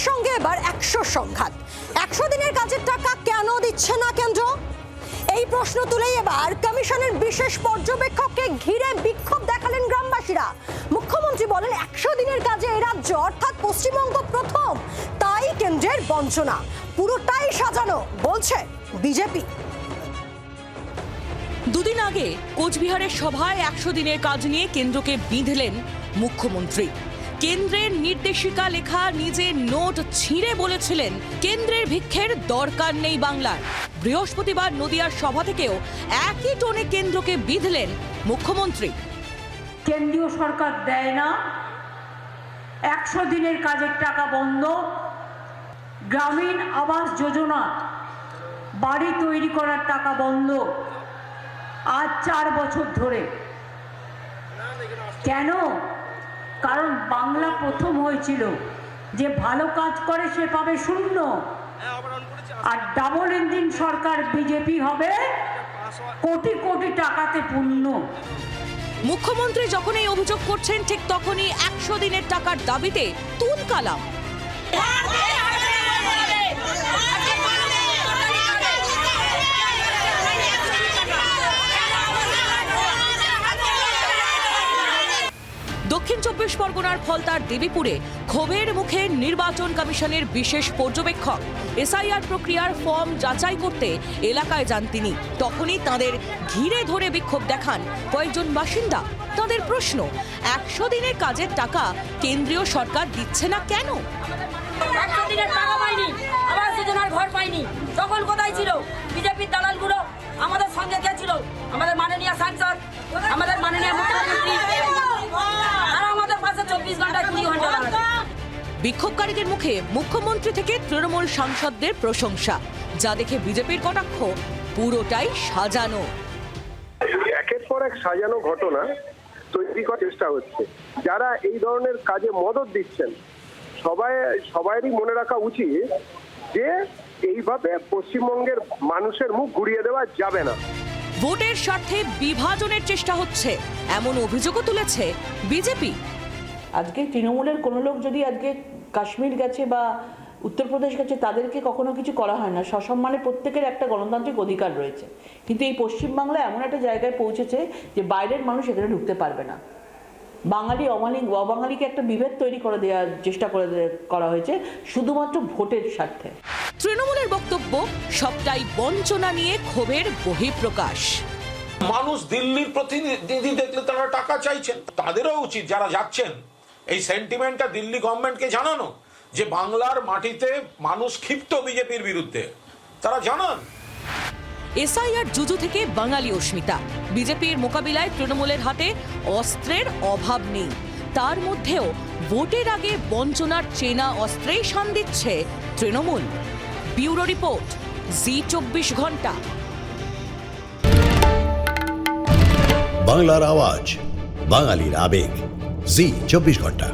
সঙ্গে এবার 100 সংঘাত। 100 দিনের কাজের টাকা কেন দিচ্ছে না কেন্দ্র? এই প্রশ্ন তুলেই এবার কমিশনের বিশেষ পর্যবেক্ষককে ঘিরে বিক্ষোভ দেখালেন গ্রামবাসীরা। মুখ্যমন্ত্রী বলেন 100 দিনের কাজে এই রাজ্য অর্থাৎ পশ্চিমবঙ্গ প্রথম, তাই কেন্দ্রের বঞ্চনা পুরোটাই সাজানো বলছে বিজেপি। দুদিন আগে কোচবিহারের সভায় 100 দিনের কাজ নিয়ে কেন্দ্রকে বিঁধলেন মুখ্যমন্ত্রী। কেন্দ্রের নির্দেশিকা লেখা নিজের নোট ছিঁড়ে বলেছিলেন কেন্দ্রের ভিক্ষের দরকার নেই বাংলার। বৃহস্পতিবার নদিয়ার সভা থেকেও একই টোনে কেন্দ্রকে বিঁধলেন মুখ্যমন্ত্রী। কেন্দ্রীয় সরকার দেয় না, 100 দিনের কাজের টাকা বন্ধ, গ্রামীণ আবাস যোজনা বাড়ি তৈরি করার টাকা বন্ধ, আজ 4 বছর ধরে। কেন? কারণ বাংলা প্রথম হয়েছিল, যে ভালো কাজ করে সে পাবে 0, আর ডাবল ইঞ্জিন সরকার বিজেপি হবে কোটি কোটি টাকাতে পূর্ণ। মুখ্যমন্ত্রী যখন এই অভিযোগ করছেন ঠিক তখনই 100 দিনের টাকার দাবিতে তুলকালাম। দক্ষিণ 24 পরগনার ফলতার দেবীপুরে ক্ষোভের মুখে নির্বাচন কমিশনের বিশেষ পর্যবেক্ষক। এসআইআর প্রক্রিয়ার ফর্ম যাচাই করতে এলাকায় যান তিনি। তখনই তাদের ঘিরে ধরে বিক্ষোভ দেখান কয়েকজন বাসিন্দা। তাদের প্রশ্ন, 100 দিনের কাজের টাকা কেন্দ্রীয় সরকার দিচ্ছে না কেন? 100 দিনের টাকা পাইনি, আবাস যোজনার ঘর পাইনি, তখন কোথায় ছিল বিজেপির দালালগুলো? আমাদের সঙ্গে কে ছিল? আমাদের মাননীয় সাংসদ, আমাদের মাননীয় মুখ্যমন্ত্রী, আর আমাদের পাশে 24 ঘন্টা 20 ঘন্টা লাগাচ্ছে। বিক্ষোভকারীদের মুখে মুখ্যমন্ত্রী থেকে তৃণমূল সাংসদদের প্রশংসা, যা দেখে বিজেপির কটাক্ষ পুরোটাই সাজানো। একের পর এক সাজানো ঘটনা তৈরি করার চেষ্টা হচ্ছে। যারা এই ধরনের কাজে মদত দিচ্ছেন সবাইরই মনে রাখা উচিত যে এইভাবে পশ্চিমবঙ্গের মানুষের মুখ ঘুরিয়ে দেওয়া যাবে না। ভোটের স্বার্থে বিভাজনের চেষ্টা হচ্ছে এমন অভিযোগও তুলেছে বিজেপি। আজকে তৃণমূলের কোনো লোক যদি আজকে কাশ্মীর গেছে বা উত্তরপ্রদেশ গেছে, তাদেরকে কখনো কিছু করা হয় না। সসম্মানে প্রত্যেকের একটা গণতান্ত্রিক অধিকার রয়েছে। কিন্তু এই পশ্চিমবাংলা এমন একটা জায়গায় পৌঁছেছে যে বাইরের মানুষ এখানে ঢুকতে পারবে না। বাঙালি অবাঙালিকে একটা বিভেদ তৈরি করে দেওয়ার চেষ্টা করা হয়েছে শুধুমাত্র ভোটের স্বার্থে। তৃণমূলের বক্তব্য সবটাই বঞ্চনা নিয়ে ক্ষোভের বহিঃপ্রকাশ। মানুষ দিল্লির প্রতিনিধি দেখলে তারা টাকা চাইছেন, তাদেরও উচিত যারা যাচ্ছেন এই সেন্টিমেন্টটা দিল্লি গভর্নমেন্টকে জানানো যে বাংলার মাটিতে মানুষ ক্ষিপ্ত বিজেপির বিরুদ্ধে, তারা জানান। এসআইআর জুজু থেকে বাঙালি অস্মিতা। বিজেপির মোকাবিলায় তৃণমূলের হাতে অস্ত্রের অভাব নেই। তার মধ্যেও ভোটের আগে বঞ্চনার চেনা অস্ত্রেই শান দিচ্ছে তৃণমূল। ব্যুরো রিপোর্ট, জি24 ঘন্টা। বাংলার আওয়াজ, বাঙালির আবেগ, জি24 ঘন্টা।